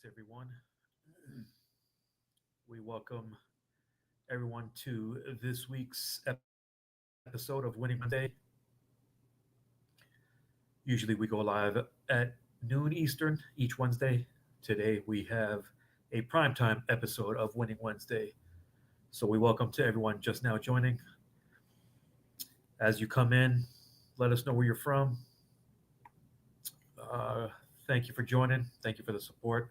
everyone. We welcome everyone to this week's episode of Winning Wednesday. Usually we go live at noon Eastern each Wednesday. Today we have a primetime episode of Winning Wednesday. So we welcome to everyone just now joining. As you come in, let us know where you're from. Uh, Thank you for joining. Thank you for the support.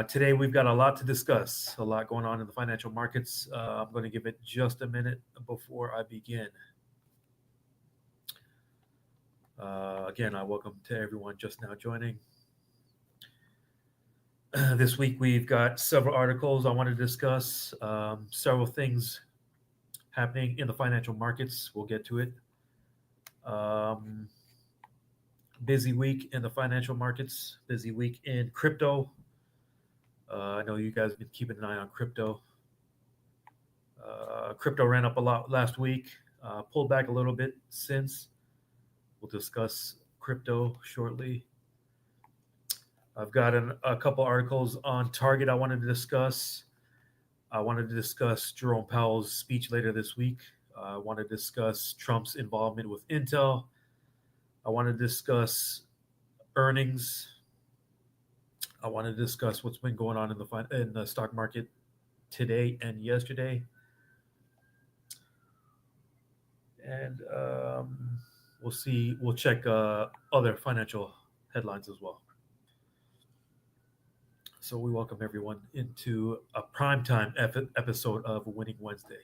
Today, we've got a lot to discuss, a lot going on in the financial markets. I'm going to give it just a minute before I begin. Again, I welcome to everyone just now joining. This week, we've got several articles I want to discuss, several things happening in the financial markets. We'll get to it. Um, Busy week in the financial markets, busy week in crypto. I know you guys have been keeping an eye on crypto. Crypto ran up a lot last week, pulled back a little bit since. We'll discuss crypto shortly. I've got a couple articles on Target I wanted to discuss. I wanted to discuss Jerome Powell's speech later this week. I want to discuss Trump's involvement with Intel. I want to discuss earnings. I want to discuss what's been going on in the stock market today and yesterday. And we'll see. We'll check other financial headlines as well. So we welcome everyone into a primetime episode of Winning Wednesday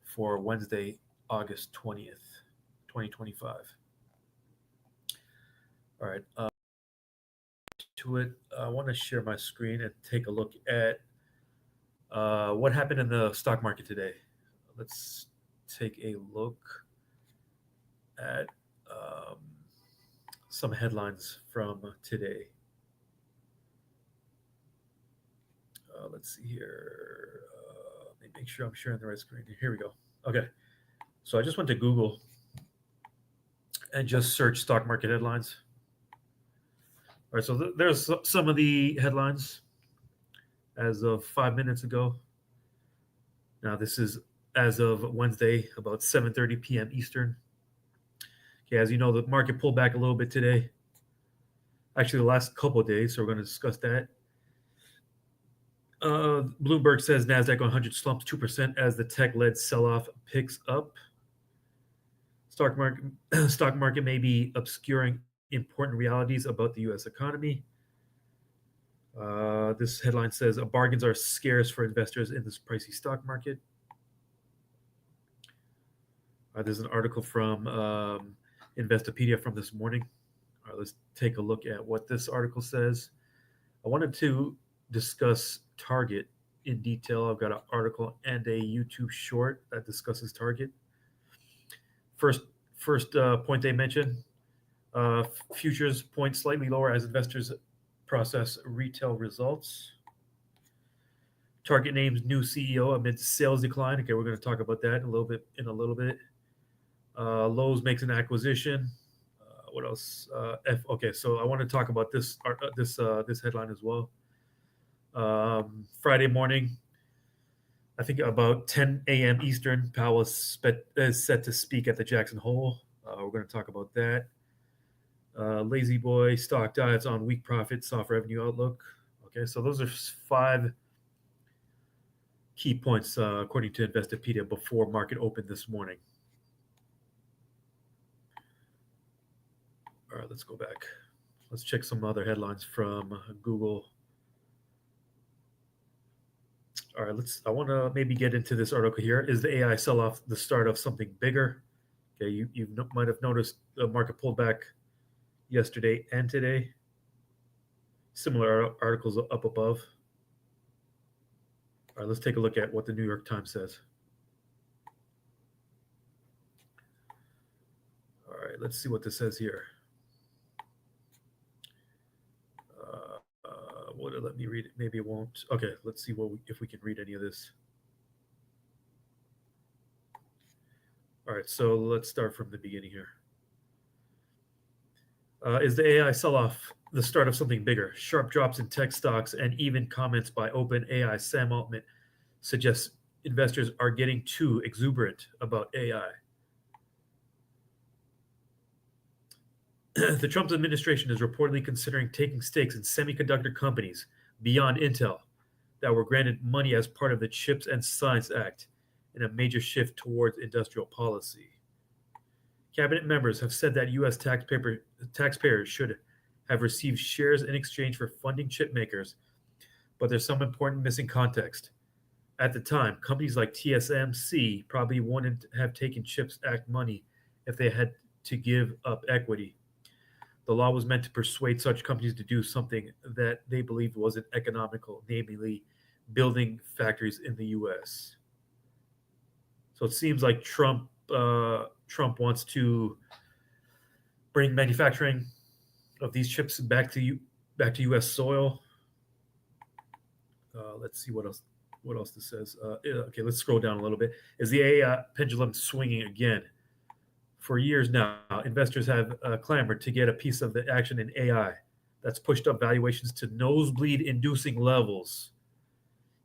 for Wednesday, August 20th, 2025. All right. To it, I want to share my screen and take a look at what happened in the stock market today. Let's take a look at um, some headlines from today. Let's see here. Let me make sure I'm sharing the right screen. Here we go. Okay. So I just went to Google and just searched stock market headlines. All right. So there's some of the headlines as of 5 minutes ago. Now this is as of Wednesday, about 7:30 p.m. Eastern. Okay, as you know, the market pulled back a little bit today. Actually, the last couple of days, so we're going to discuss that. Bloomberg says Nasdaq 100 slumps 2% as the tech-led sell-off picks up. Stock market, stock market may be obscuring important realities about the U.S. economy. This headline says bargains are scarce for investors in this pricey stock market. There's an article from Investopedia from this morning. All right, let's take a look at what this article says. I wanted to discuss Target in detail. I've got an article and a YouTube short that discusses Target. First point they mention, futures point slightly lower as investors process retail results. Target names new CEO amid sales decline. Okay, we're going to talk about that in a little bit. Lowe's makes an acquisition. What else? Okay, so I want to talk about this headline as well. Friday morning, I think about 10 a.m. Eastern, Powell is set to speak at the Jackson Hole. We're going to talk about that. Lazy Boy stock diets on weak profit, soft revenue outlook. Okay, so those are 5 key points according to Investopedia before market opened this morning. All right, let's go back. Let's check some other headlines from Google. All right, I want to maybe get into this article here. Is the AI sell-off the start of something bigger? Okay, you might have noticed the market pulled back yesterday and today. Similar articles up above. All right, let's take a look at what the New York Times says. All right, let's see what this says here. Will it let me read it? Maybe it won't. Okay, let's see if we can read any of this. All right, so let's start from the beginning here. Is the AI sell off the start of something bigger? Sharp drops in tech stocks and even comments by OpenAI Sam Altman suggest investors are getting too exuberant about AI. The Trump administration is reportedly considering taking stakes in semiconductor companies beyond Intel that were granted money as part of the CHIPS and Science Act in a major shift towards industrial policy. Cabinet members have said that U.S. taxpayers should have received shares in exchange for funding chip makers, but there's some important missing context. At the time, companies like TSMC probably wouldn't have taken CHIPS Act money if they had to give up equity. The law was meant to persuade such companies to do something that they believed wasn't economical, namely building factories in the U.S. So it seems like Trump wants to bring manufacturing of these chips back to U.S. soil. Let's see what else this says. Okay, let's scroll down a little bit. Is the AI pendulum swinging again? For years now, investors have clamored to get a piece of the action in AI. That's pushed up valuations to nosebleed-inducing levels.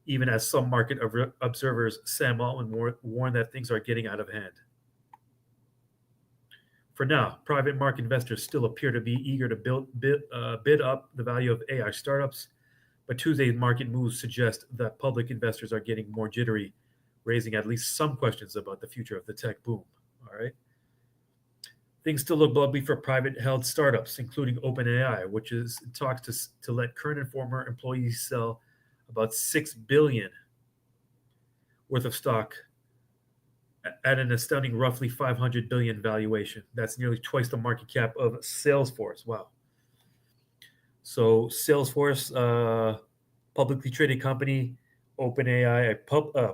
Even as some market observers, Sam Altman warned that things are getting out of hand. For now, private market investors still appear to be eager to bid up the value of AI startups, but Tuesday's market moves suggest that public investors are getting more jittery, raising at least some questions about the future of the tech boom. All right. Things still look bubbly for private held startups, including OpenAI, which is in talks to let current and former employees sell about $6 billion worth of stock at an astounding roughly $500 billion valuation. That's nearly twice the market cap of Salesforce. Wow. So Salesforce, publicly traded company, OpenAI,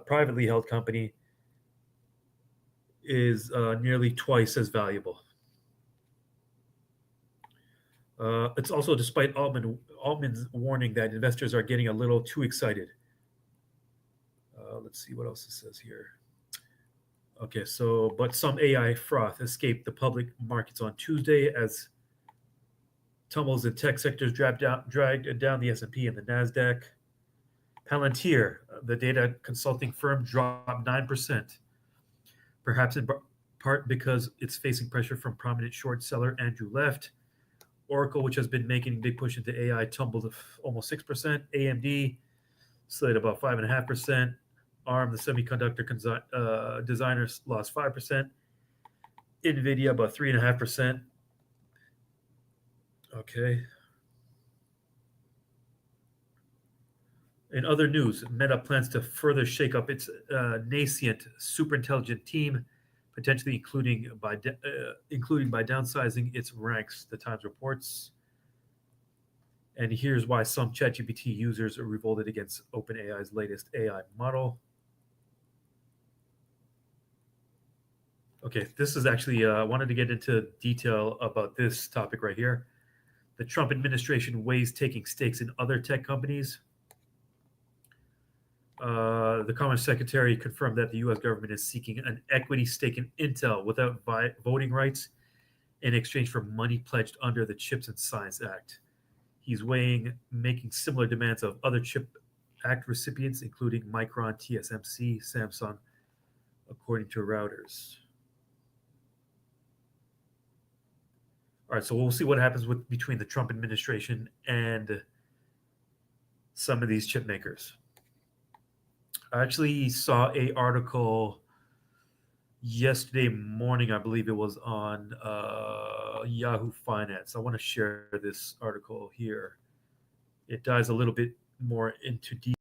privately held company, is nearly twice as valuable. It's also despite Altman's warning that investors are getting a little too excited. Let's see what else it says here. Okay, so but some AI froth escaped the public markets on Tuesday as tumbles in tech sectors dragged down the S&P and the Nasdaq. Palantir, the data consulting firm, dropped 9%, perhaps in part because it's facing pressure from prominent short seller Andrew Left. Oracle, which has been making a big push into AI, tumbled almost 6%. AMD slid about 5.5%. ARM, the semiconductor designers, lost 5%. NVIDIA, about 3.5%. Okay. In other news, Meta plans to further shake up its nascent superintelligent team, potentially including by downsizing its ranks, the Times reports. And here's why some ChatGPT users are revolted against OpenAI's latest AI model. Okay, this is actually, I wanted to get into detail about this topic right here. The Trump administration weighs taking stakes in other tech companies. The Commerce Secretary confirmed that the U.S. government is seeking an equity stake in Intel without voting rights in exchange for money pledged under the CHIPS and Science Act. He's weighing making similar demands of other CHIP Act recipients, including Micron, TSMC, Samsung, according to Reuters. All right, so we'll see what happens between the Trump administration and some of these chip makers. I actually saw a article yesterday morning. I believe it was on Yahoo Finance. I want to share this article here. It dives a little bit more into detail.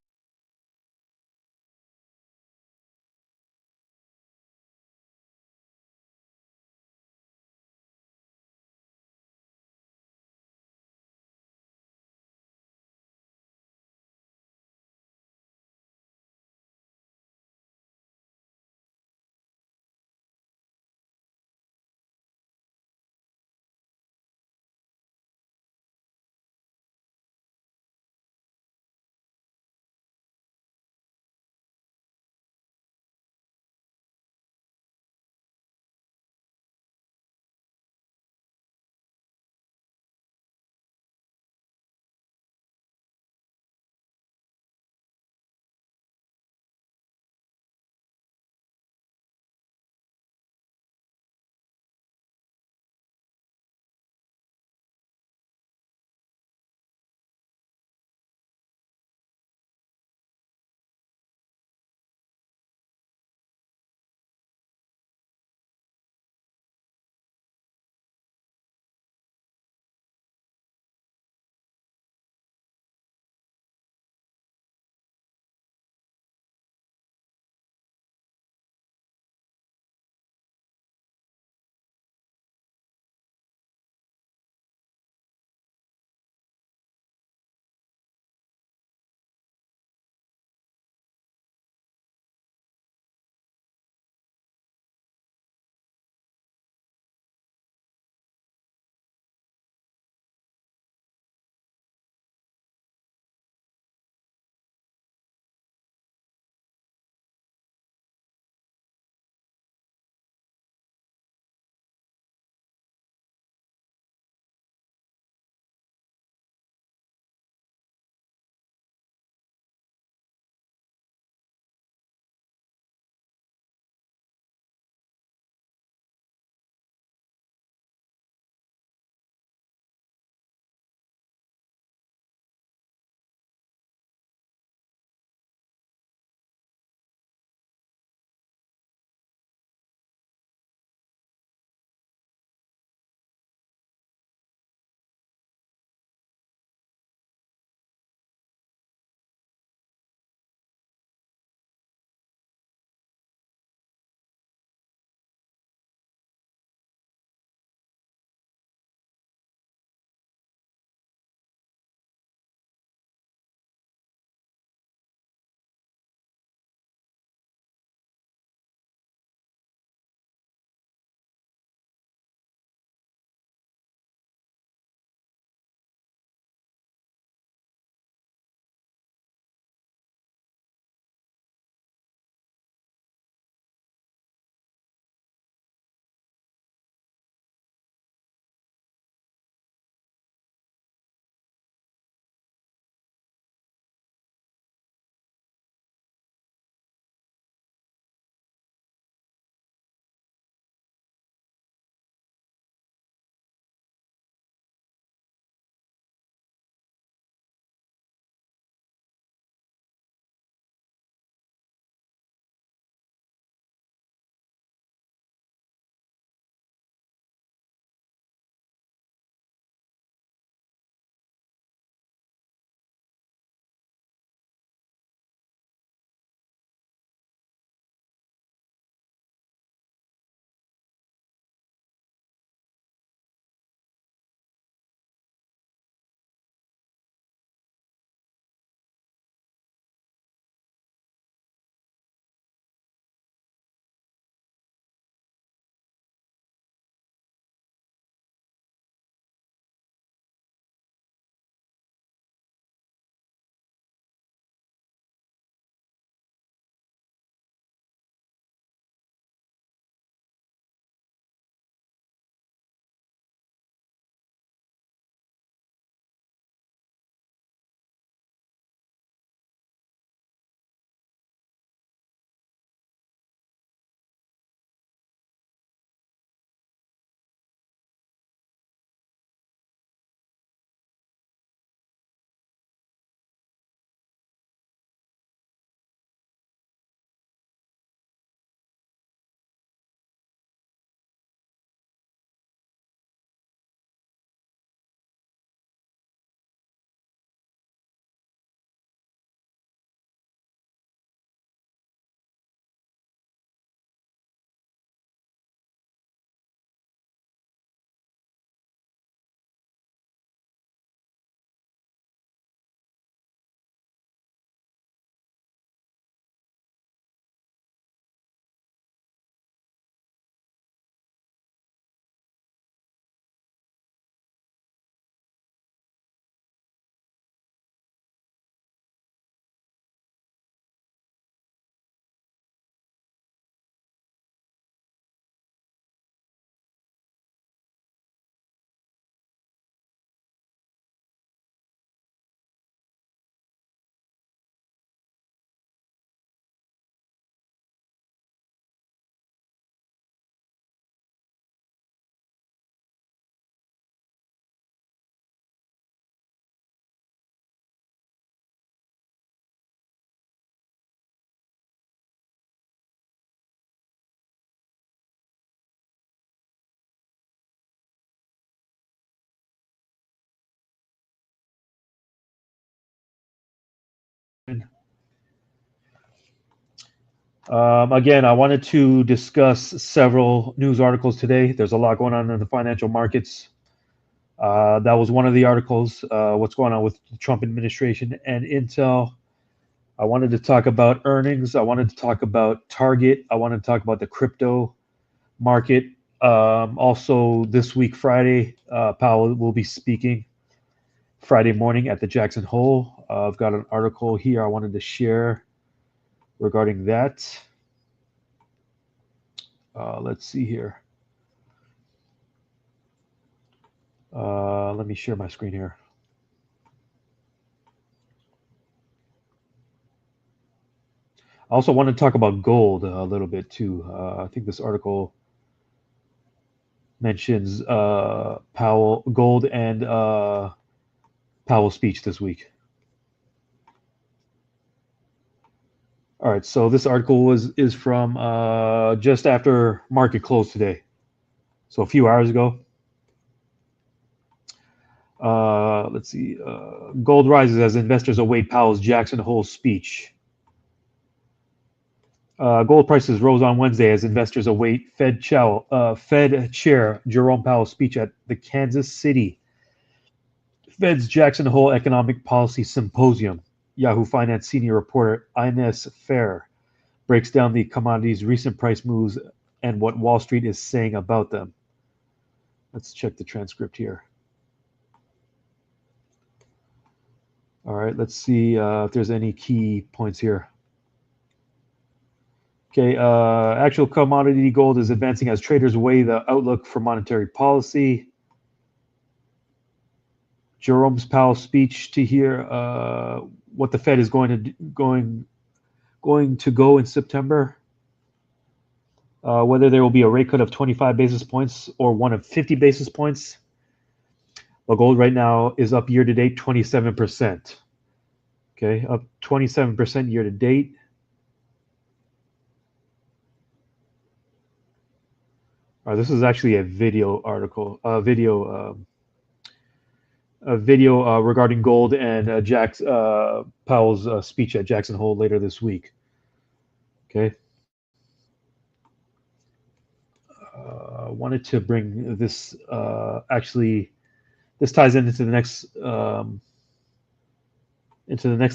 Again, I wanted to discuss several news articles today. There's a lot going on in the financial markets. That was one of the articles. What's going on with the Trump administration and Intel. I wanted to talk about earnings. I wanted to talk about Target. I wanted to talk about the crypto market. Also, this week, Friday, Powell will be speaking Friday morning at the Jackson Hole. I've got an article here I wanted to share regarding that. Let's see here. Let me share my screen here. I also want to talk about gold a little bit too. I think this article mentions Powell, gold, and Powell's speech this week. All right, so this article is from just after market close today, so a few hours ago. Let's see. Gold rises as investors await Powell's Jackson Hole speech. Gold prices rose on Wednesday as investors await Fed Chair Jerome Powell's speech at the Kansas City Fed's Jackson Hole Economic Policy Symposium. Yahoo Finance senior reporter Ines Fair breaks down the commodities' recent price moves and what Wall Street is saying about them. Let's check the transcript here. All right, let's see if there's any key points here. Okay, actual commodity gold is advancing as traders weigh the outlook for monetary policy. Jerome Powell's speech to hear what the Fed is going to go in September. Whether there will be a rate cut of 25 basis points or one of 50 basis points. Well, gold right now is up year to date 27%. Okay, up 27% year to date. This is actually a video article, a video regarding gold and Powell's speech at Jackson Hole later this week. Okay. Wanted to bring this. Actually, this ties into the next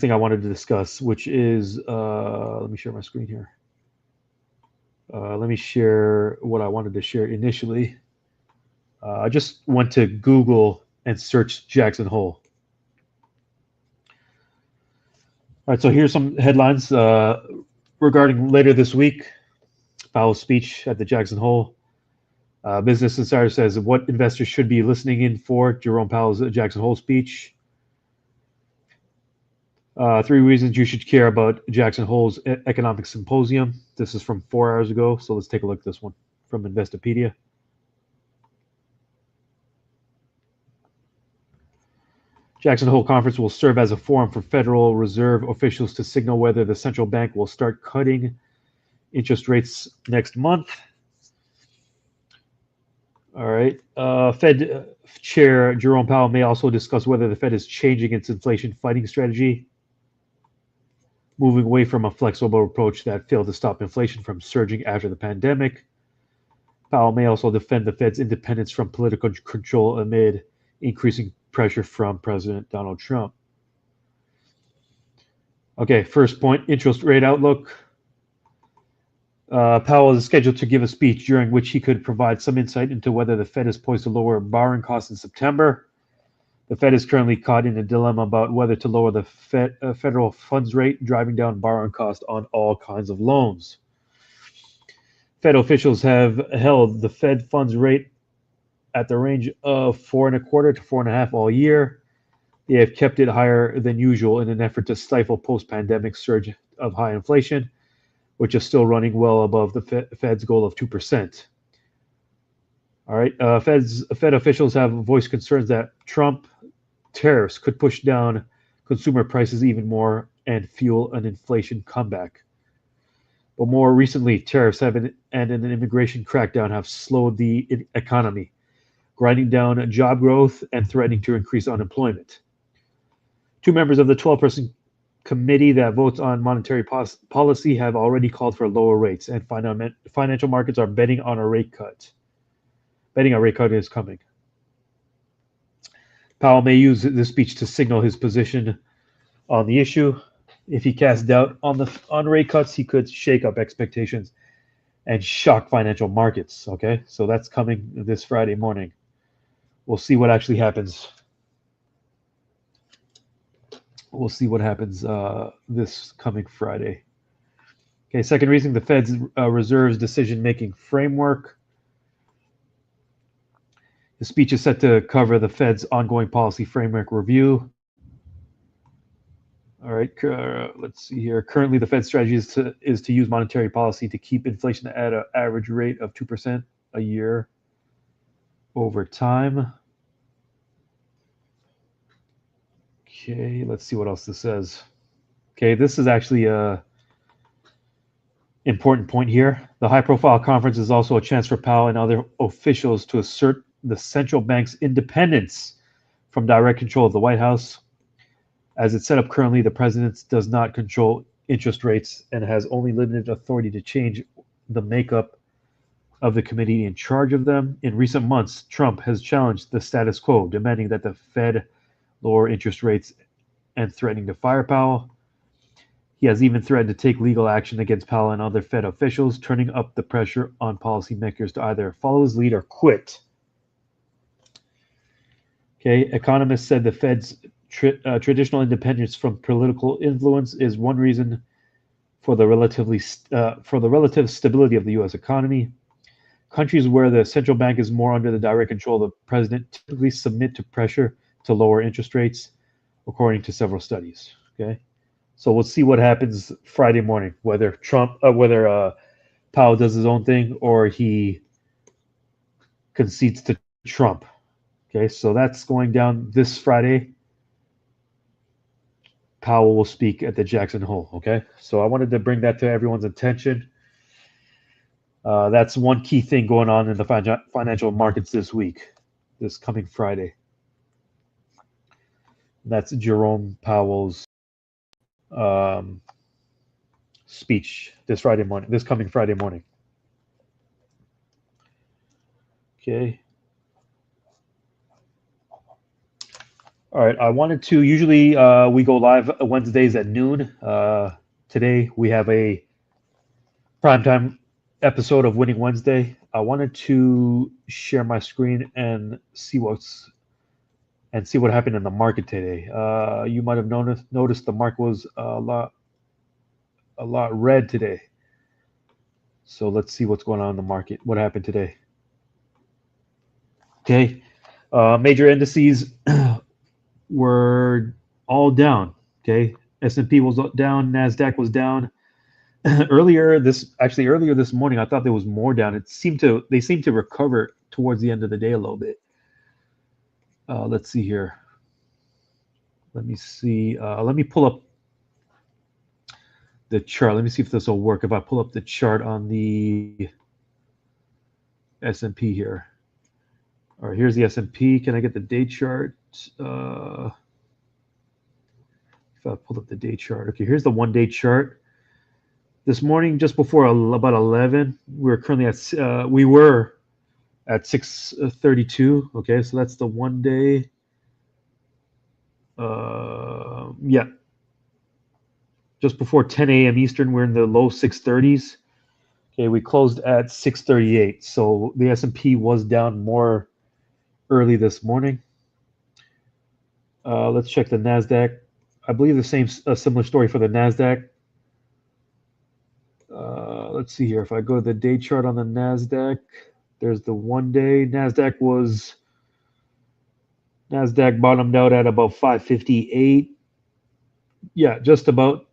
thing I wanted to discuss, which is let me share my screen here. Let me share what I wanted to share initially. I just went to Google and searched Jackson Hole. All right, so here's some headlines regarding later this week. Powell's speech at the Jackson Hole. Business Insider says what investors should be listening in for Jerome Powell's Jackson Hole speech. 3 reasons you should care about Jackson Hole's economic symposium. This is from 4 hours ago, so let's take a look at this one from Investopedia. Jackson Hole Conference will serve as a forum for Federal Reserve officials to signal whether the central bank will start cutting interest rates next month. All right. Fed Chair Jerome Powell may also discuss whether the Fed is changing its inflation fighting strategy, moving away from a flexible approach that failed to stop inflation from surging after the pandemic. Powell may also defend the Fed's independence from political control amid increasing pressure from President Donald Trump. Okay, first point, interest rate outlook. Powell is scheduled to give a speech during which he could provide some insight into whether the Fed is poised to lower borrowing costs in September. The Fed is currently caught in a dilemma about whether to lower the federal funds rate, driving down borrowing costs on all kinds of loans. Fed officials have held the Fed funds rate at the range of 4.25% to 4.5% all year. They have kept it higher than usual in an effort to stifle post-pandemic surge of high inflation, which is still running well above the Fed's goal of 2%. All right, Fed officials have voiced concerns that Trump tariffs could push down consumer prices even more and fuel an inflation comeback. But more recently, tariffs and an immigration crackdown have slowed the economy, grinding down job growth and threatening to increase unemployment. Two members of the 12-person committee that votes on monetary policy have already called for lower rates, and financial markets are betting on a rate cut. Betting a rate cut is coming. Powell may use this speech to signal his position on the issue. If he casts doubt on rate cuts, he could shake up expectations and shock financial markets. Okay, so that's coming this Friday morning. We'll see what actually happens. We'll see what happens this coming Friday. Okay, second reason, the Fed's reserves decision-making framework. The speech is set to cover the Fed's ongoing policy framework review. All right, let's see here. Currently, the Fed's strategy is to use monetary policy to keep inflation at an average rate of 2% a year over time. Okay, let's see what else this says. Okay, this is actually a important point here. The high-profile conference is also a chance for Powell and other officials to assert the central bank's independence from direct control of the White House. As it's set up currently, the president does not control interest rates and has only limited authority to change the makeup of the committee in charge of them. In recent months, Trump has challenged the status quo, demanding that the Fed lower interest rates and threatening to fire Powell. He has even threatened to take legal action against Powell and other Fed officials, turning up the pressure on policymakers to either follow his lead or quit. Okay, economists said the Fed's traditional independence from political influence is one reason for the relative stability of the U.S. economy. Countries where the central bank is more under the direct control of the president typically submit to pressure to lower interest rates, according to several studies. Okay, so we'll see what happens Friday morning, whether Powell does his own thing or he concedes to Trump. Okay, so that's going down this Friday. Powell will speak at the Jackson Hole. Okay, so I wanted to bring that to everyone's attention. That's one key thing going on in the financial markets this week, this coming Friday. That's Jerome Powell's speech this coming Friday morning. Okay. All right. I wanted to. Usually, we go live Wednesdays at noon. Today we have a primetime episode of Winning Wednesday. I wanted to share my screen and see what happened in the market today. You might have noticed the market was a lot red today. So let's see what's going on in the market. What happened today? Okay, major indices were all down. Okay, S&P was down, Nasdaq was down. Earlier this morning, I thought there was more down. They seemed to recover towards the end of the day a little bit. Let's see here. Let me see. Let me pull up the chart. Let me see if this will work. If I pull up the chart on the S&P here. All right, here's the S&P. Can I get the day chart? If I pulled up the day chart. Okay, here's the one-day chart. This morning, just before about 11, we were at 632. Okay, so that's the 1 day. Yeah, just before 10 a.m. Eastern, we're in the low 630s. Okay, we closed at 638. So the S&P was down more early this morning. Let's check the Nasdaq. I believe a similar story for the Nasdaq. Let's see here. If I go to the day chart on the Nasdaq, there's the 1 day. Nasdaq bottomed out at about 558. Yeah, just about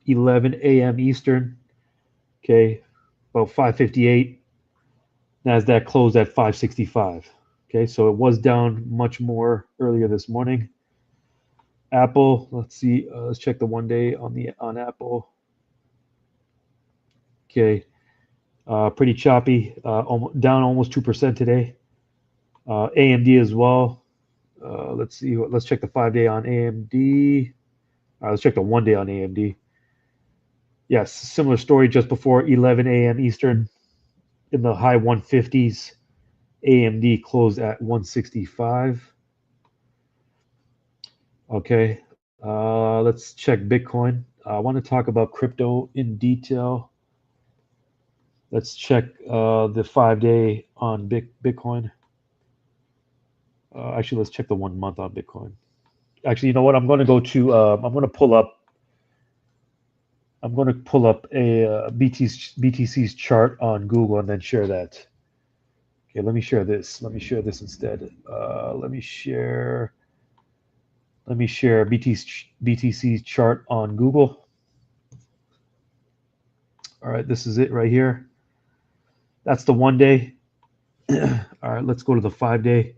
11 a.m. Eastern. Okay, about 558. Nasdaq closed at 565. Okay, so it was down much more earlier this morning. Apple, let's see. Let's check the 1 day on Apple. Okay, pretty choppy. Down almost 2% today. AMD as well. Let's see. Let's check the 5 day on AMD. All right, let's check the 1 day on AMD. Yes, similar story just before 11 a.m. Eastern in the high 150s. AMD closed at 165. Okay, let's check Bitcoin. I want to talk about crypto in detail. Let's check the 5 day on Bitcoin. Actually, let's check the 1 month on Bitcoin. Actually, you know what? I'm going to go to. I'm going to pull up a BTC's chart on Google and then share that. Okay, let me share this. Let me share this instead. Let me share BTC's chart on Google. All right, this is it right here. That's the 1 day. All right, let's go to the 5 day.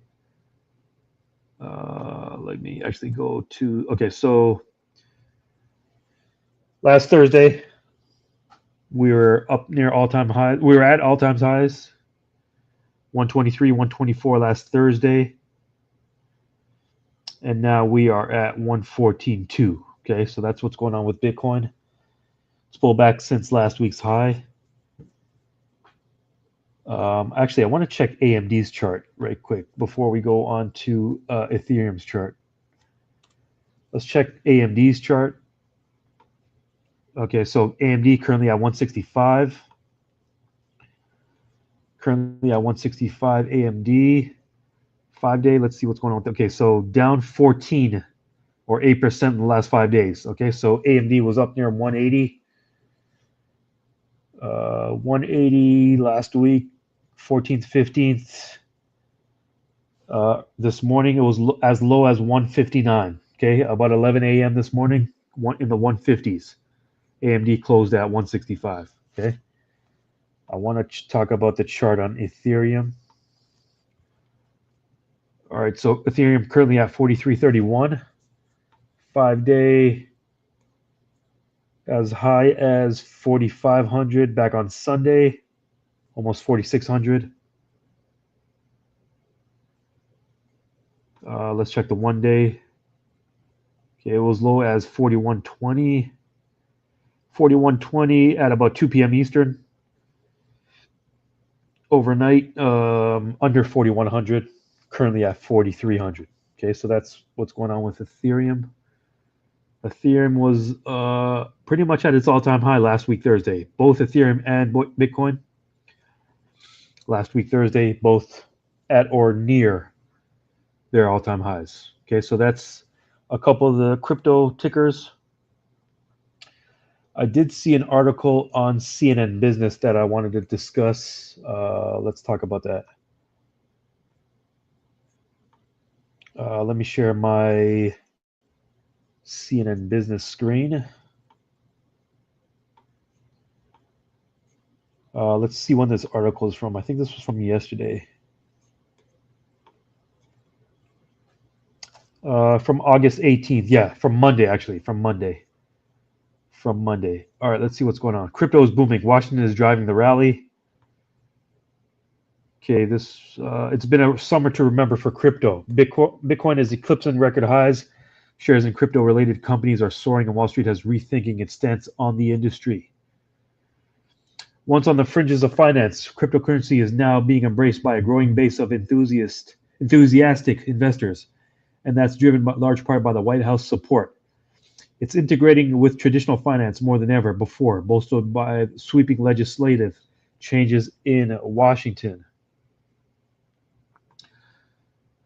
Let me actually go to. Okay, so last Thursday we were up near all-time highs. We were at all-time highs. 123, 124 last Thursday. And now we are at 114.2. Okay, so that's what's going on with Bitcoin. It's pulled back since last week's high. Actually, I want to check AMD's chart right quick before we go on to Ethereum's chart. Let's check AMD's chart. Okay, so AMD currently at 165. Currently at 165 AMD. 5 day, let's see what's going on with. Okay, so down 14 or 8% in the last 5 days. Okay, so AMD was up near 180. 180 last week, 14th, 15th. This morning it was as low as 159. Okay, about 11 a.m. this morning, in the 150s. AMD closed at 165. Okay, I want to talk about the chart on Ethereum. All right, so Ethereum currently at 43.31. 5 day as high as 4,500 back on Sunday, almost 4,600. Let's check the 1 day. Okay, it was low as 41.20. 41.20 at about 2 p.m. Eastern. Overnight, under 4,100. Currently at 4,300. Okay, so that's what's going on with Ethereum. Ethereum was pretty much at its all-time high last week Thursday. Both Ethereum and Bitcoin. Last week Thursday, both at or near their all-time highs. Okay, so that's a couple of the crypto tickers. I did see an article on CNN Business that I wanted to discuss. Let's talk about that. Let me share my CNN Business screen. Let's see when this article is from. I think this was from yesterday. From August 18th. Yeah, from Monday, actually. From Monday. All right, let's see what's going on. Crypto is booming. Washington is driving the rally. Okay, it's been a summer to remember for crypto. Bitcoin is eclipsing record highs. Shares in crypto-related companies are soaring, and Wall Street has rethinking its stance on the industry. Once on the fringes of finance, cryptocurrency is now being embraced by a growing base of enthusiastic investors, and that's driven by large part by the White House support. It's integrating with traditional finance more than ever before, bolstered by sweeping legislative changes in Washington.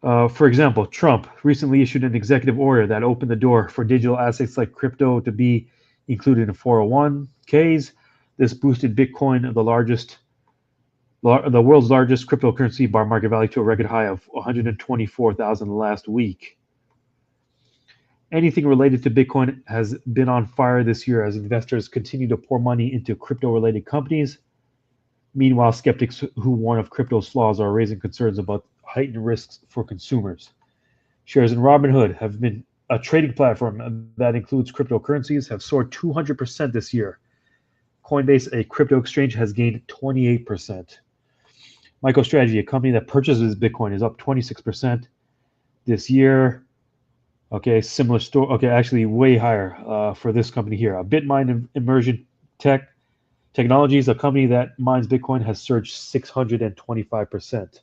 For example, Trump recently issued an executive order that opened the door for digital assets like crypto to be included in 401ks. This boosted Bitcoin, the world's largest cryptocurrency, bar market value to a record high of 124,000 last week. Anything related to Bitcoin has been on fire this year as investors continue to pour money into crypto-related companies. Meanwhile, skeptics who warn of crypto's flaws are raising concerns about heightened risks for consumers. Shares in Robinhood have been a trading platform that includes cryptocurrencies have soared 200% this year. Coinbase, a crypto exchange, has gained 28%. MicroStrategy, a company that purchases Bitcoin, is up 26% this year. Okay, similar story. Okay, actually way higher for this company here. Bitmine Immersion Technologies, a company that mines Bitcoin, has surged 625%.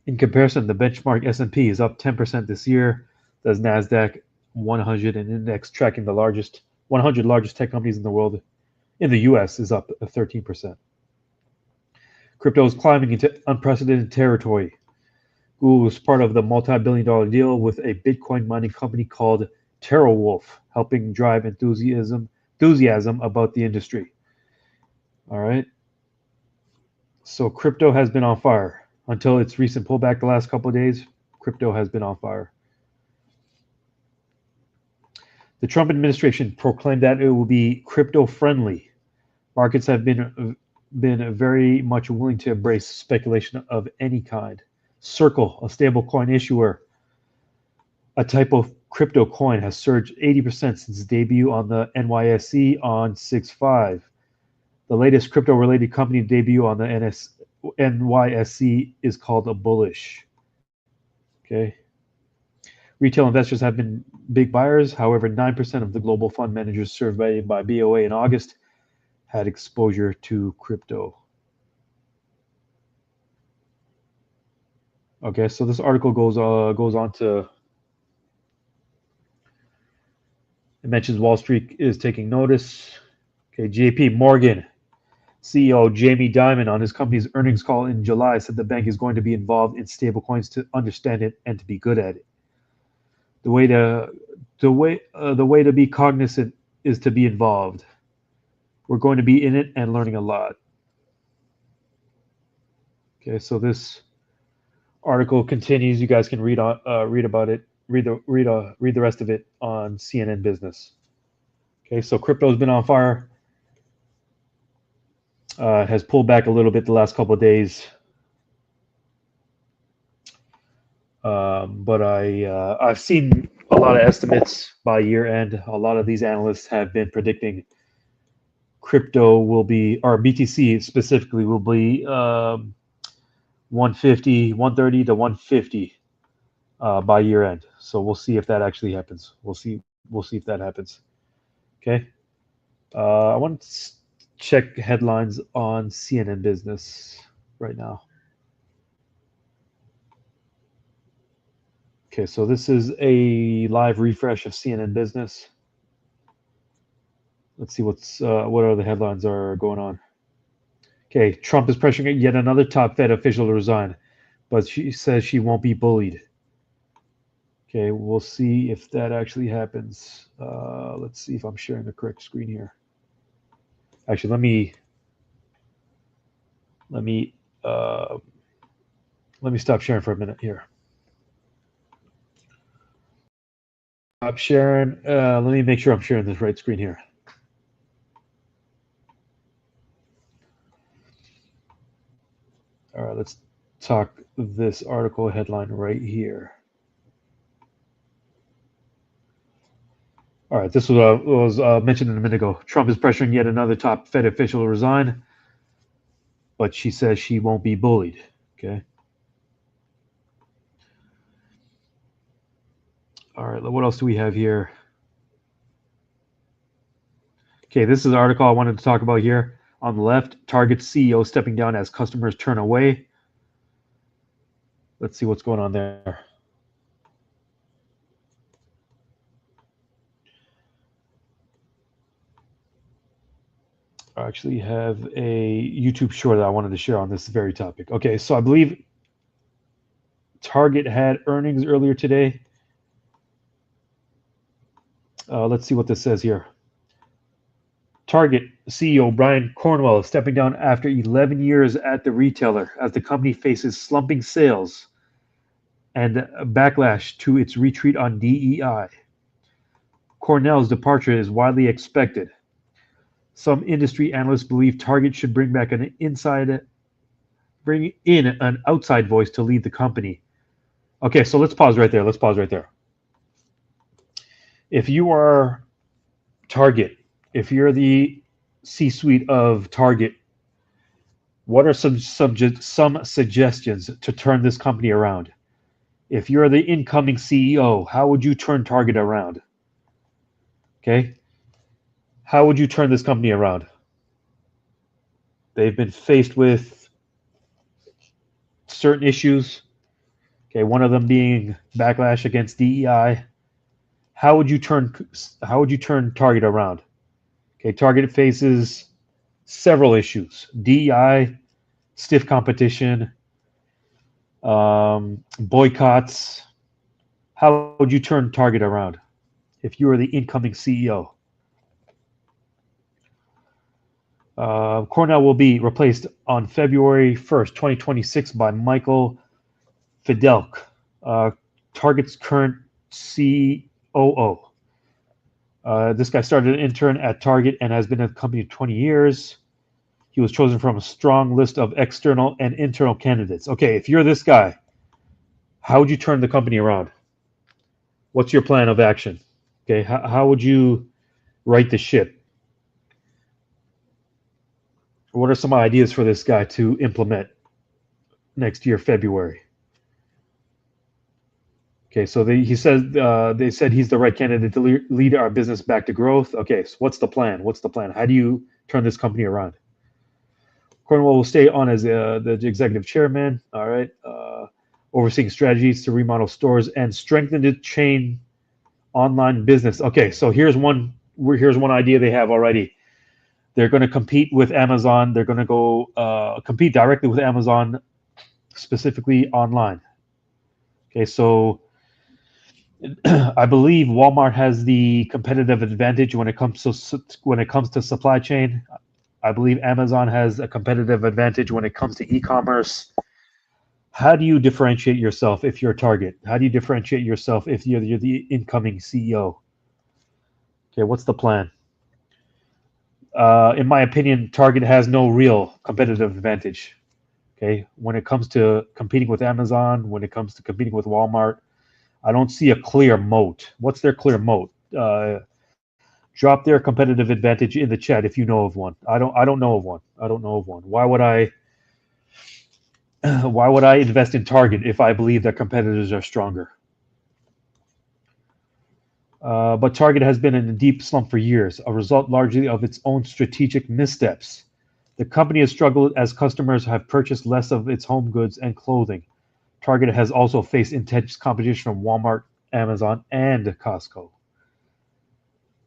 In comparison, the benchmark S&P is up 10% this year. There's Nasdaq 100, an index tracking the 100 largest tech companies in the world. In the U.S. is up 13%. Crypto is climbing into unprecedented territory. Google was part of the multi-billion-dollar deal with a Bitcoin mining company called TeraWulf, helping drive enthusiasm about the industry. All right. So crypto has been on fire until its recent pullback the last couple of days. Crypto has been on fire. The Trump administration proclaimed that it will be crypto friendly. Markets have been very much willing to embrace speculation of any kind. Circle, a stablecoin issuer, a type of crypto coin, has surged 80% since its debut on the NYSE on 6/5. The latest crypto-related company to debut on the NYSE is called a Bullish. Okay. Retail investors have been big buyers. However, 9% of the global fund managers surveyed by BOA in August had exposure to crypto. Okay, so this article goes on to, it mentions Wall Street is taking notice. Okay, JP Morgan CEO Jamie Dimon on his company's earnings call in July said the bank is going to be involved in stablecoins to understand it and to be good at it. The way to be cognizant is to be involved. We're going to be in it and learning a lot. Okay, so this article continues. You guys can read about it. Read the rest of it on CNN Business. Okay, so crypto's been on fire. Has pulled back a little bit the last couple of days. But I've seen a lot of estimates by year end. A lot of these analysts have been predicting crypto will be, or BTC specifically, will be 130 to 150 by year end. So we'll see if that actually happens. We'll see if that happens. Okay. I want to check headlines on CNN Business right now. Okay, so this is a live refresh of CNN Business. Let's see what other headlines are going on. Okay, Trump is pressuring yet another top Fed official to resign, but she says she won't be bullied. Okay, we'll see if that actually happens. Let's see if I'm sharing the correct screen here. Actually, let me stop sharing for a minute here. Stop sharing. Let me make sure I'm sharing this right screen here. All right, let's talk this article headline right here. All right, this was mentioned a minute ago. Trump is pressuring yet another top Fed official to resign, but she says she won't be bullied. Okay. All right, what else do we have here? Okay, this is an article I wanted to talk about here. On the left, Target CEO stepping down as customers turn away. Let's see what's going on there. I actually have a YouTube short that I wanted to share on this very topic. Okay, so I believe Target had earnings earlier today. Let's see what this says here. Target CEO Brian Cornwell is stepping down after 11 years at the retailer as the company faces slumping sales and backlash to its retreat on DEI. Cornwell's departure is widely expected. Some industry analysts believe Target should bring in an outside voice to lead the company. Okay, so let's pause right there. If you are Target, if you're the C-suite of Target, what are some suggestions to turn this company around? If you're the incoming CEO, how would you turn Target around? Okay. How would you turn this company around? They've been faced with certain issues. Okay, one of them being backlash against DEI. How would you turn Target around? Okay, Target faces several issues: DEI, stiff competition, boycotts. How would you turn Target around if you were the incoming CEO? Cornell will be replaced on February 1st, 2026 by Michael Fidelk, Target's current COO. This guy started an intern at Target and has been at the company 20 years. He was chosen from a strong list of external and internal candidates. Okay, if you're this guy, how would you turn the company around? What's your plan of action? Okay, how would you right the ship? What are some ideas for this guy to implement next year, February? Okay, so they said he's the right candidate to lead our business back to growth. Okay, so what's the plan? How do you turn this company around? Cornwell will stay on as the executive chairman. All right, overseeing strategies to remodel stores and strengthen the chain online business. Okay, so here's one idea they have already. They're going to compete with Amazon. They're going to go compete directly with Amazon, specifically online. Okay, so I believe Walmart has the competitive advantage when it comes to supply chain. I believe Amazon has a competitive advantage when it comes to e-commerce. How do you differentiate yourself if you're a Target? How do you differentiate yourself if you're the incoming CEO? Okay, what's the plan? In my opinion, Target has no real competitive advantage. Okay, when it comes to competing with Amazon, when it comes to competing with Walmart, I don't see a clear moat. What's their clear moat? Drop their competitive advantage in the chat if you know of one. I don't know of one. Why would I invest in Target if I believe that competitors are stronger? But Target has been in a deep slump for years, a result largely of its own strategic missteps. The company has struggled as customers have purchased less of its home goods and clothing. Target has also faced intense competition from Walmart, Amazon, and Costco.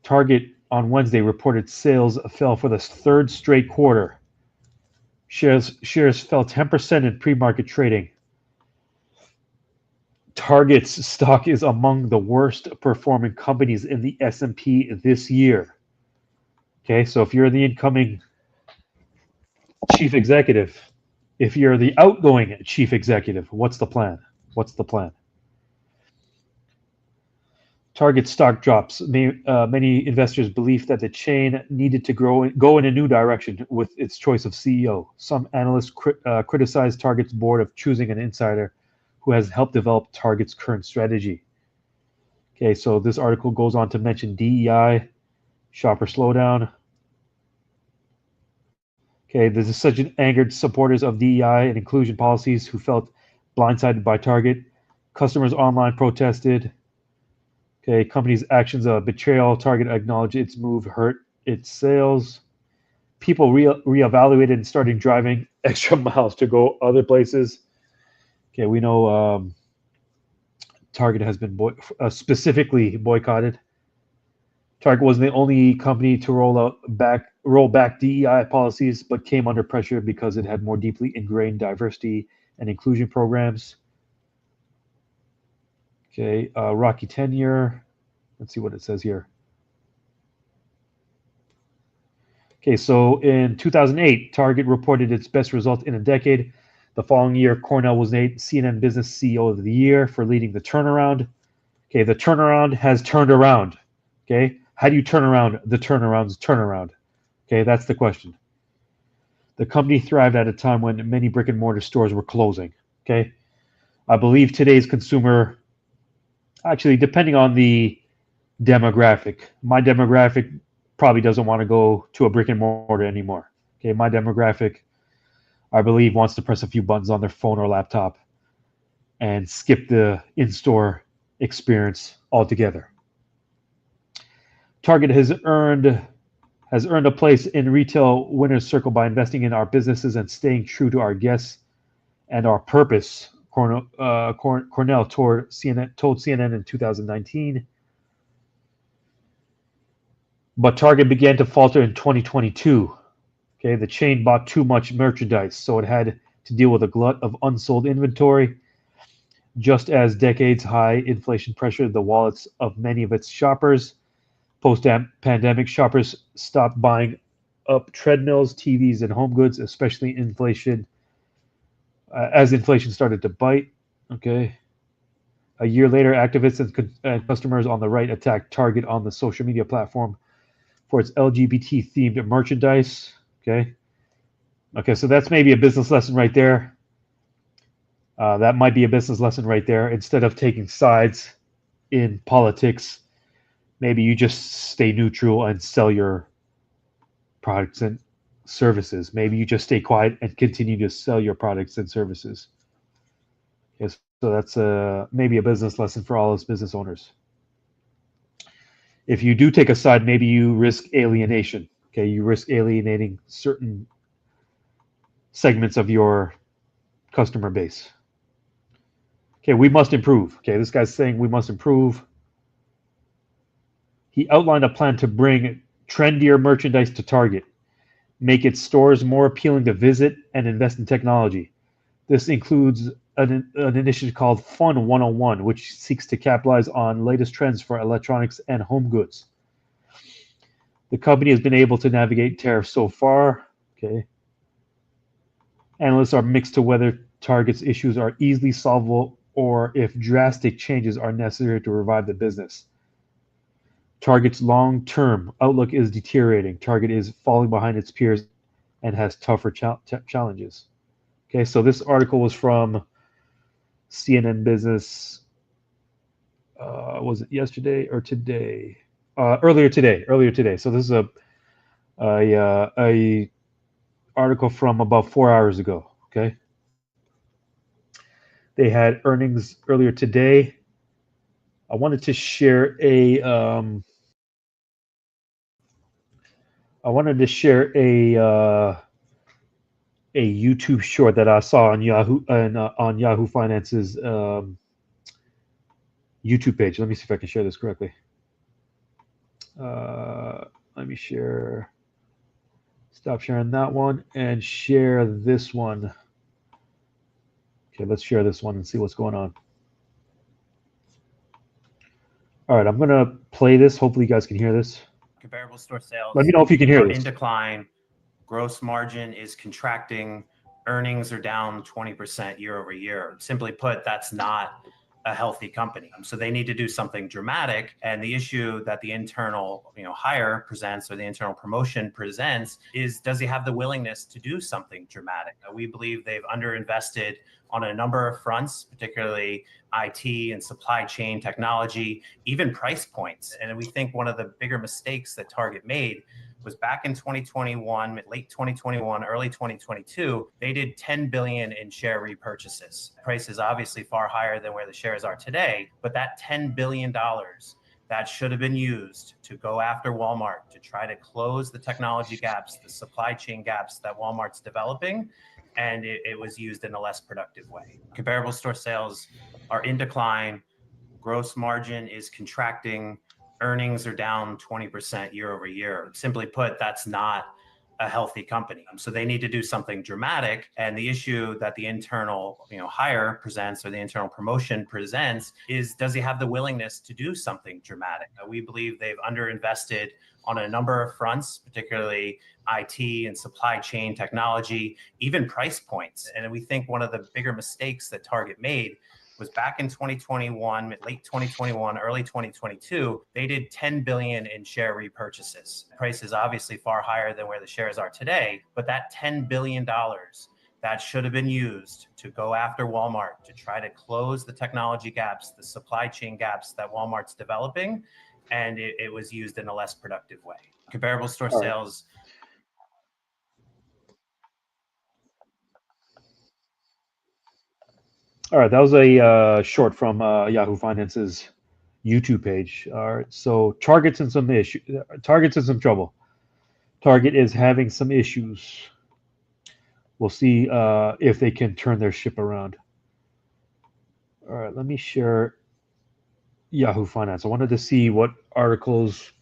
Target on Wednesday reported sales fell for the third straight quarter. Shares fell 10% in pre-market trading. Target's stock is among the worst performing companies in the S&P this year. Okay, so if you're the incoming chief executive, if you're the outgoing chief executive, what's the plan? Target stock drops. Many investors believe that the chain needed to go in a new direction with its choice of CEO. Some analysts criticize Target's board of choosing an insider who has helped develop Target's current strategy. Okay, so this article goes on to mention DEI, shopper slowdown. Okay, this is such an angered supporters of DEI and inclusion policies who felt blindsided by Target. Customers online protested. Okay, company's actions of betrayal. Target acknowledged its move hurt its sales. People reevaluated and started driving extra miles to go other places. Okay, we know Target has been specifically boycotted. Target wasn't the only company to roll back DEI policies, but came under pressure because it had more deeply ingrained diversity and inclusion programs. Okay, rocky tenure. Let's see what it says here. Okay, so in 2008, Target reported its best results in a decade. The following year, Cornell was named CNN Business CEO of the Year for leading the turnaround. Okay, the turnaround has turned around. Okay, how do you turn around the turnaround's turnaround? Okay, that's the question. The company thrived at a time when many brick and mortar stores were closing. Okay, I believe today's consumer, actually, depending on the demographic, my demographic probably doesn't want to go to a brick and mortar anymore. Okay, my demographic, I believe, wants to press a few buttons on their phone or laptop and skip the in-store experience altogether. Target has earned a place in retail winner's circle by investing in our businesses and staying true to our guests and our purpose. Cornell told CNN in 2019. But Target began to falter in 2022. Okay, the chain bought too much merchandise, so it had to deal with a glut of unsold inventory. Just as decades-high inflation pressured the wallets of many of its shoppers, post-pandemic shoppers stopped buying up treadmills, TVs, and home goods, especially as inflation started to bite. Okay. A year later, activists and customers on the right attacked Target on the social media platform for its LGBT-themed merchandise. Okay. So that's maybe a business lesson right there. That might be a business lesson right there. Instead of taking sides in politics, maybe you just stay neutral and sell your products and services. Maybe you just stay quiet and continue to sell your products and services. Yes, so that's maybe a business lesson for all us business owners. If you do take a side, maybe you risk alienation. Okay, you risk alienating certain segments of your customer base. Okay, we must improve. Okay, this guy's saying we must improve. He outlined a plan to bring trendier merchandise to Target, make its stores more appealing to visit, and invest in technology. This includes an initiative called Fun 101, which seeks to capitalize on latest trends for electronics and home goods. The company has been able to navigate tariffs so far. Okay. Analysts are mixed to whether Target's issues are easily solvable or if drastic changes are necessary to revive the business. Target's long-term outlook is deteriorating. Target is falling behind its peers and has tougher challenges. Okay, so this article was from CNN Business. Was it yesterday or today? Earlier today. So this is a article from about 4 hours ago. Okay, they had earnings earlier today. I wanted to share a YouTube short that I saw on Yahoo Finance's YouTube page. Let me see if I can share this correctly. Let me share. Stop sharing that one and share this one. Okay, let's share this one and see what's going on. All right, I'm going to play this. Hopefully you guys can hear this. Comparable store sales. Let me know if you can hear this. In decline. Gross margin is contracting. Earnings are down 20% year over year. Simply put, that's not a healthy company. So they need to do something dramatic. And the issue that the internal hire presents, or the internal promotion presents, is does he have the willingness to do something dramatic? We believe they've underinvested on a number of fronts, particularly IT and supply chain technology, even price points. And we think one of the bigger mistakes that Target made was back in 2021, late 2021, early 2022, they did $10 billion in share repurchases. Price is obviously far higher than where the shares are today, but that $10 billion that should have been used to go after Walmart, to try to close the technology gaps, the supply chain gaps that Walmart's developing, and it was used in a less productive way. Comparable store sales are in decline. Gross margin is contracting. Earnings are down 20% year over year. Simply put, that's not a healthy company. So they need to do something dramatic. And the issue that the internal hire presents, or the internal promotion presents, is does he have the willingness to do something dramatic? We believe they've underinvested on a number of fronts, particularly IT and supply chain technology, even price points. And we think one of the bigger mistakes that Target made was back in 2021, late 2021, early 2022, they did $10 billion in share repurchases. Price is obviously far higher than where the shares are today, but that $10 billion that should have been used to go after Walmart, to try to close the technology gaps, the supply chain gaps that Walmart's developing, and it was used in a less productive way. Comparable store sales. All right, that was a short from Yahoo Finance's YouTube page. All right, so Target's in some issue. Target's in some trouble. Target is having some issues. We'll see if they can turn their ship around. All right, let me share Yahoo Finance. I wanted to see what articles,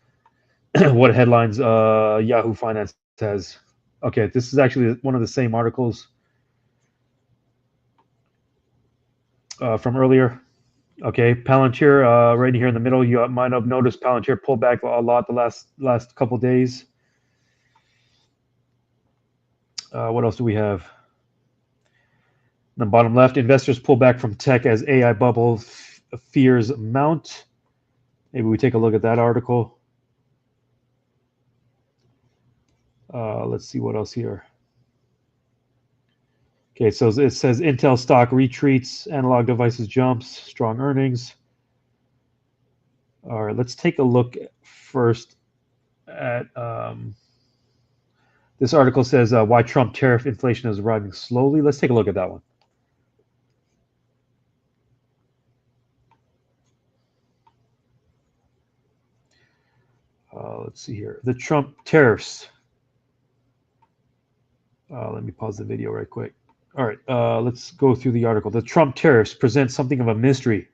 what headlines Yahoo Finance has. Okay, this is actually one of the same articles from earlier. Okay, Palantir, right here in the middle. You might have noticed Palantir pulled back a lot the last couple days. What else do we have? The bottom left, investors pull back from tech as AI bubble fears mount. Maybe we take a look at that article. Let's see what else here. Okay, so it says Intel stock retreats, analog devices jumps, strong earnings. All right, let's take a look first at this article says why Trump tariff inflation is arriving slowly. Let's take a look at that one. Let's see here. The Trump tariffs. Let me pause the video right quick. All right, let's go through the article. The Trump tariffs present something of a mystery.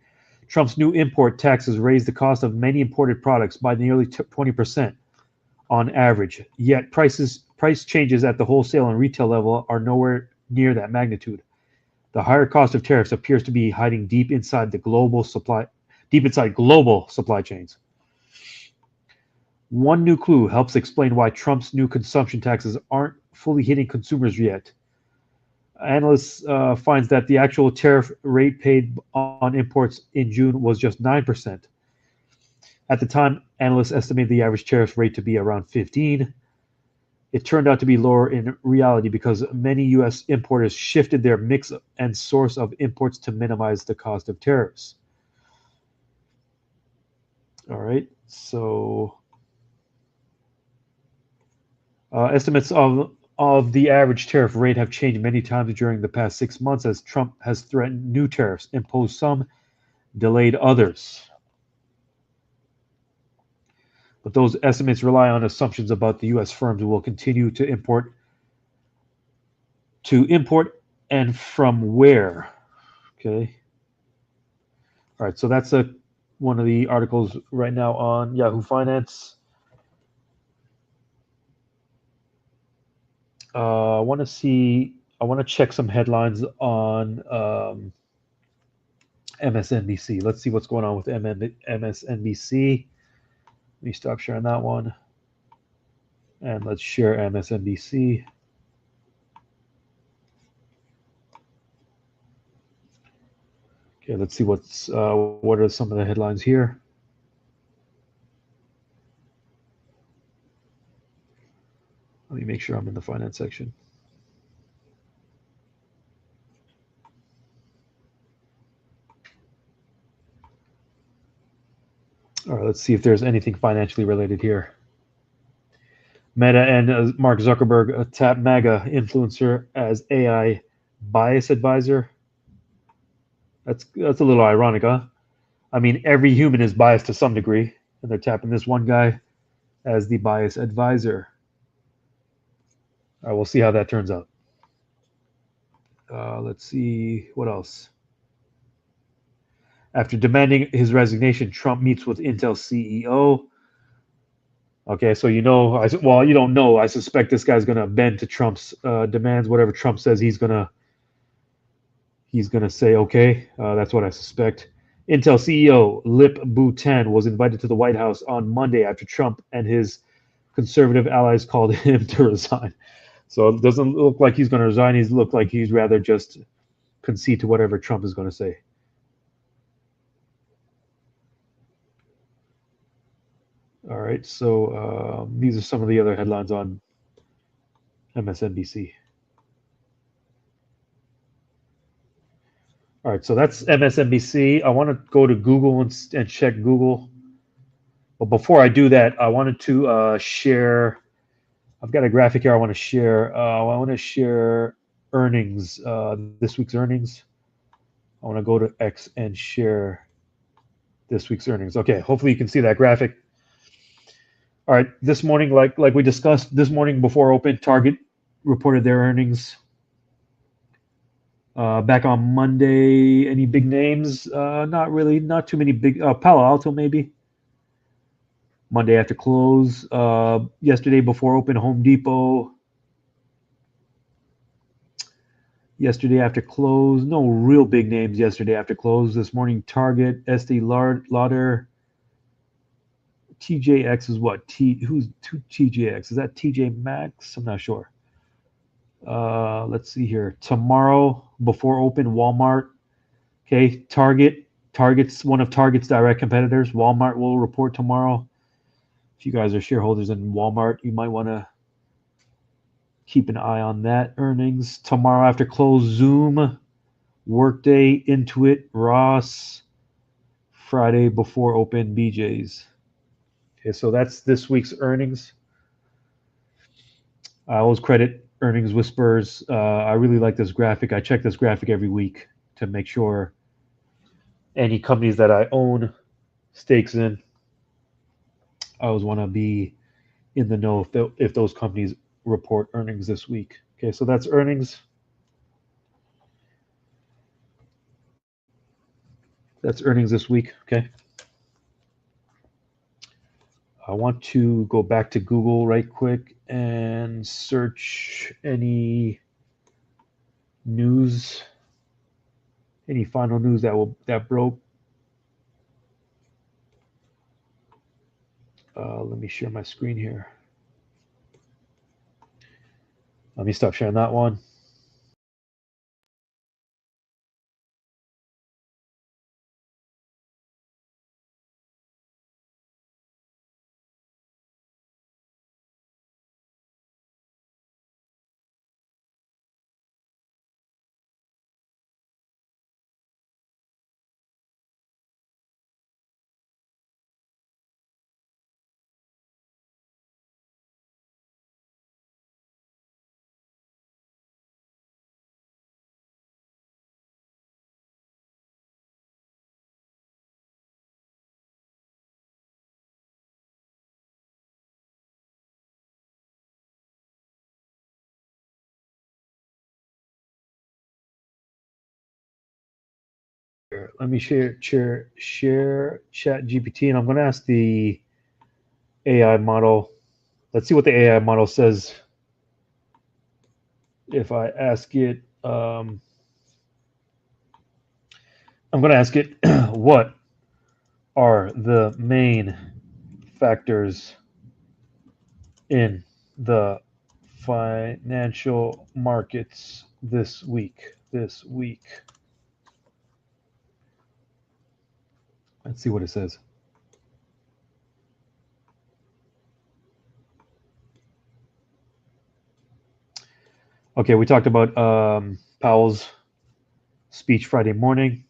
Trump's new import taxes raise the cost of many imported products by nearly 20% on average. Yet price changes at the wholesale and retail level are nowhere near that magnitude. The higher cost of tariffs appears to be hiding deep inside global supply chains. One new clue helps explain why Trump's new consumption taxes aren't fully hitting consumers yet. Analysts finds that the actual tariff rate paid on imports in June was just 9%. At the time, analysts estimated the average tariff rate to be around 15%. It turned out to be lower in reality because many U.S. importers shifted their mix and source of imports to minimize the cost of tariffs. All right, so estimates of the average tariff rate have changed many times during the past 6 months as Trump has threatened new tariffs, imposed some, delayed others. But those estimates rely on assumptions about the U.S. firms who will continue to import and from where. Okay. All right, so that's one of the articles right now on Yahoo Finance. I want to check some headlines on MSNBC. Let's see what's going on with MSNBC. Let me stop sharing that one. And let's share MSNBC. Okay, let's see what are some of the headlines here. Let me make sure I'm in the finance section. All right, let's see if there's anything financially related here. Meta and Mark Zuckerberg tap MAGA influencer as AI bias advisor. That's a little ironic, huh? I mean, every human is biased to some degree, and they're tapping this one guy as the bias advisor. All right, we'll see how that turns out. Let's see what else. After demanding his resignation, Trump meets with Intel CEO. Okay, so you don't know. I suspect this guy's gonna bend to Trump's demands. Whatever Trump says, he's gonna say okay. That's what I suspect. Intel CEO Lip Bu Tan was invited to the White House on Monday after Trump and his conservative allies called him to resign. So it doesn't look like he's going to resign. He's looked like he's rather just concede to whatever Trump is going to say. All right, so these are some of the other headlines on MSNBC. All right, so that's MSNBC. I want to go to Google and check Google. But before I do that, I wanted to share. I've got a graphic here I want to share. I want to share earnings, this week's earnings. I want to go to X and share this week's earnings. Okay, hopefully you can see that graphic. All right, this morning, like we discussed, this morning before open, Target reported their earnings. Back on Monday, any big names? Not really, not too many big. Palo Alto maybe. Monday after close. Yesterday before open, Home Depot. Yesterday after close, no real big names yesterday after close. This morning, Target, Estee Lauder, TJX is what? Who's TJX? Is that TJ Maxx? I'm not sure. Let's see here. Tomorrow, before open, Walmart. Okay, Target's one of Target's direct competitors. Walmart will report tomorrow. If you guys are shareholders in Walmart, you might want to keep an eye on that earnings. Tomorrow after close, Zoom, Workday, Intuit, Ross. Friday before open, BJ's. Okay, so that's this week's earnings. I always credit Earnings Whispers. I really like this graphic. I check this graphic every week to make sure any companies that I own stakes in, I always want to be in the know if those companies report earnings this week. Okay, so that's earnings. That's earnings this week. Okay. I want to go back to Google right quick and search any news, any final news that broke. Let me share my screen here. Let me stop sharing that one. Let me share Chat GPT, and I'm going to ask the AI model. Let's see what the AI model says. If I ask it, I'm going to ask it, what are the main factors in the financial markets this week? Let's see what it says. Okay, we talked about Powell's speech Friday morning.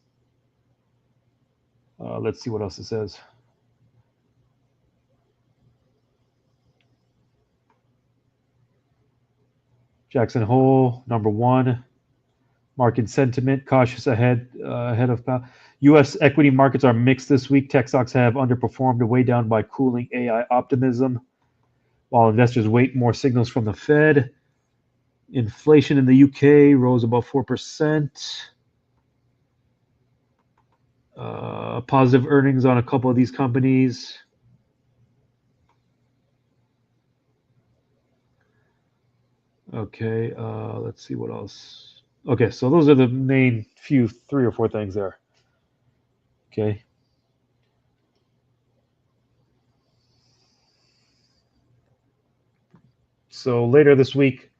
Let's see what else it says. Jackson Hole, number one. Market sentiment cautious ahead of Powell. U.S. equity markets are mixed this week. Tech stocks have underperformed, weighed down by cooling AI optimism, while investors wait more signals from the Fed. Inflation in the UK rose about 4%. Positive earnings on a couple of these companies. Okay, let's see what else. Okay, so those are the main three or four things there. Okay. So later this week,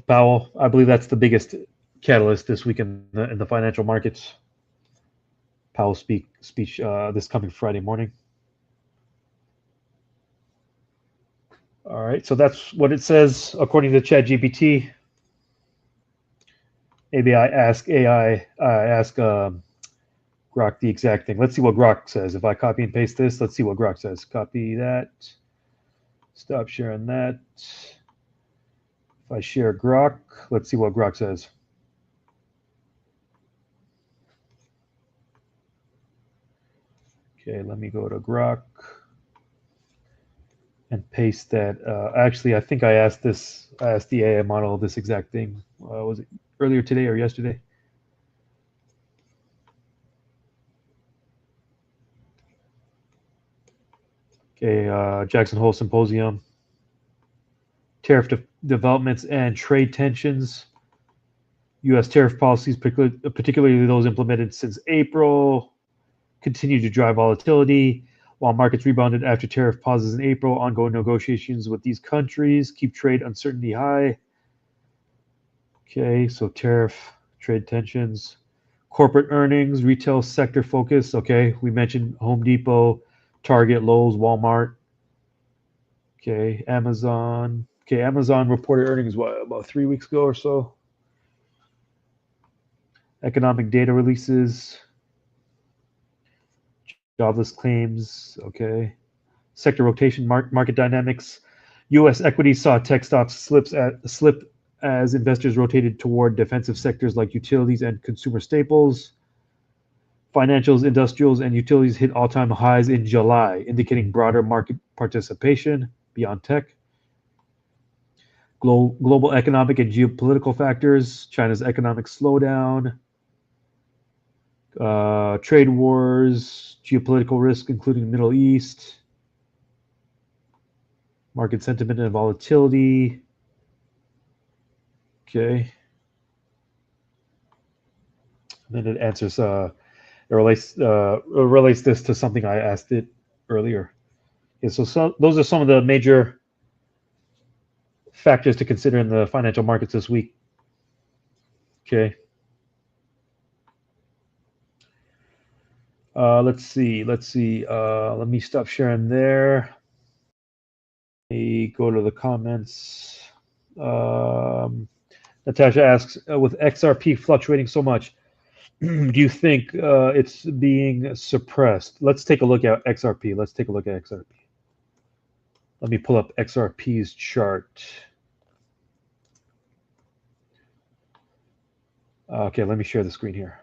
Powell, I believe that's the biggest catalyst this week in the financial markets. Powell's speech this coming Friday morning. All right, so that's what it says according to ChatGPT. Maybe I ask AI, Grok the exact thing. Let's see what Grok says. If I copy and paste this, let's see what Grok says. Copy that. Stop sharing that. If I share Grok, let's see what Grok says. Okay, let me go to Grok and paste that. Actually, I think I asked the AI model this exact thing. Was it earlier today or yesterday? Okay, Jackson Hole Symposium. Tariff developments and trade tensions. U.S. tariff policies, particularly those implemented since April, continue to drive volatility. While markets rebounded after tariff pauses in April, ongoing negotiations with these countries keep trade uncertainty high. Okay, so tariff, trade tensions, corporate earnings, retail sector focus. Okay, we mentioned Home Depot, Target, Lowe's, Walmart. Okay, Amazon. Okay, Amazon reported earnings about 3 weeks ago or so. Economic data releases, jobless claims. Okay, sector rotation, market dynamics. U.S. equities saw tech stocks slip as investors rotated toward defensive sectors like utilities and consumer staples. Financials, industrials, and utilities hit all-time highs in July, indicating broader market participation beyond tech. Global economic and geopolitical factors, China's economic slowdown, trade wars, geopolitical risk, including the Middle East, market sentiment and volatility. Okay. And then it answers, it relates this to something I asked it earlier. Okay, so those are some of the major factors to consider in the financial markets this week. Okay. Let's see. Let me stop sharing there. Let me go to the comments. Natasha asks, with XRP fluctuating so much, do you think it's being suppressed? Let's take a look at XRP. Let me pull up XRP's chart. Okay, let me share the screen here.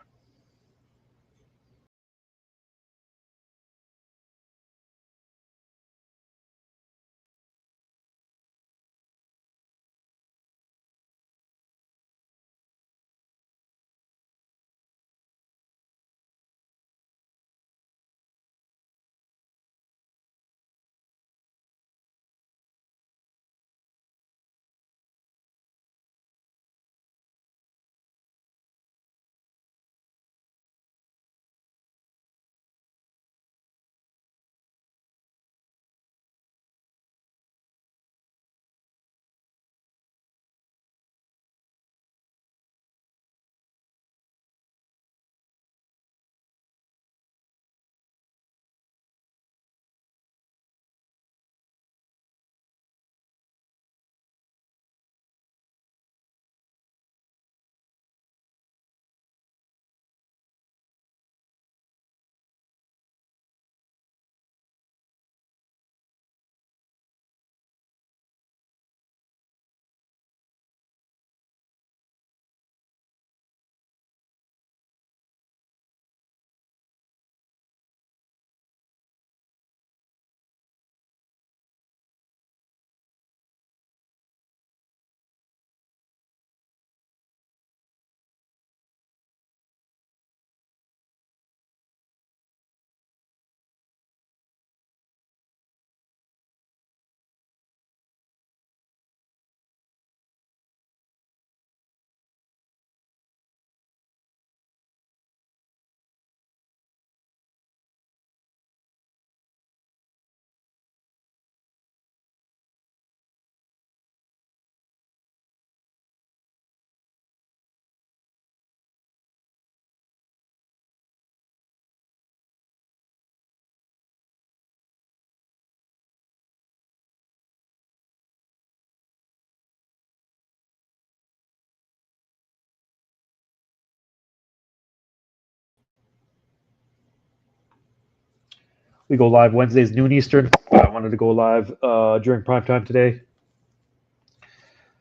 We go live Wednesdays, noon Eastern. I wanted to go live during prime time today.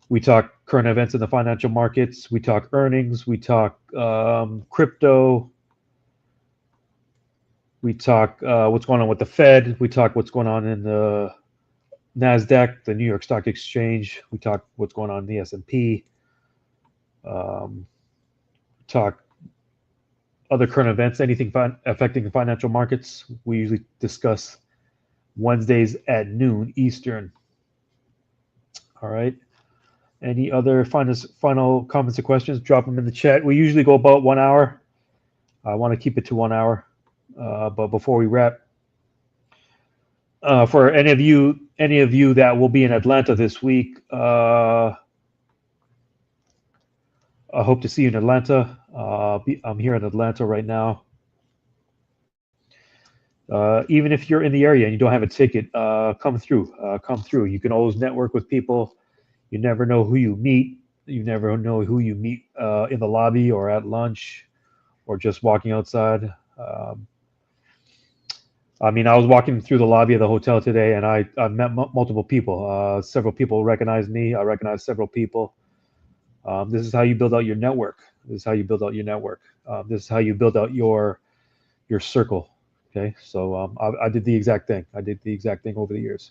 We talk current events in the financial markets. We talk earnings. We talk crypto. We talk what's going on with the Fed. We talk what's going on in the NASDAQ, the New York Stock Exchange. We talk what's going on in the S&P. Talk other current events, anything affecting the financial markets. We usually discuss Wednesdays at noon Eastern. All right. Any other final comments or questions? Drop them in the chat. We usually go about 1 hour. I want to keep it to 1 hour. But before we wrap, for any of you that will be in Atlanta this week, I hope to see you in Atlanta. I'm here in Atlanta right now. Even if you're in the area and you don't have a ticket, come through. Come through. You can always network with people. You never know who you meet. You never know who you meet in the lobby or at lunch or just walking outside. I mean, I was walking through the lobby of the hotel today, and I met multiple people. Several people recognized me. I recognized several people. This is how you build out your network. This is how you build out your network. This is how you build out your circle. Okay, so I did the exact thing. I did the exact thing over the years.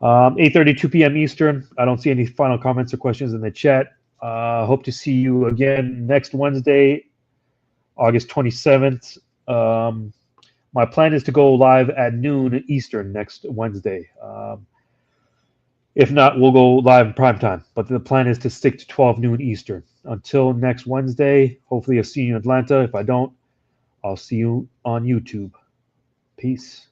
8:32 p.m. Eastern. I don't see any final comments or questions in the chat. Hope to see you again next Wednesday, August 27th. My plan is to go live at noon Eastern next Wednesday. If not, we'll go live in prime time. But the plan is to stick to 12 noon Eastern. Until next Wednesday, hopefully I'll see you in Atlanta. If I don't, I'll see you on YouTube. Peace.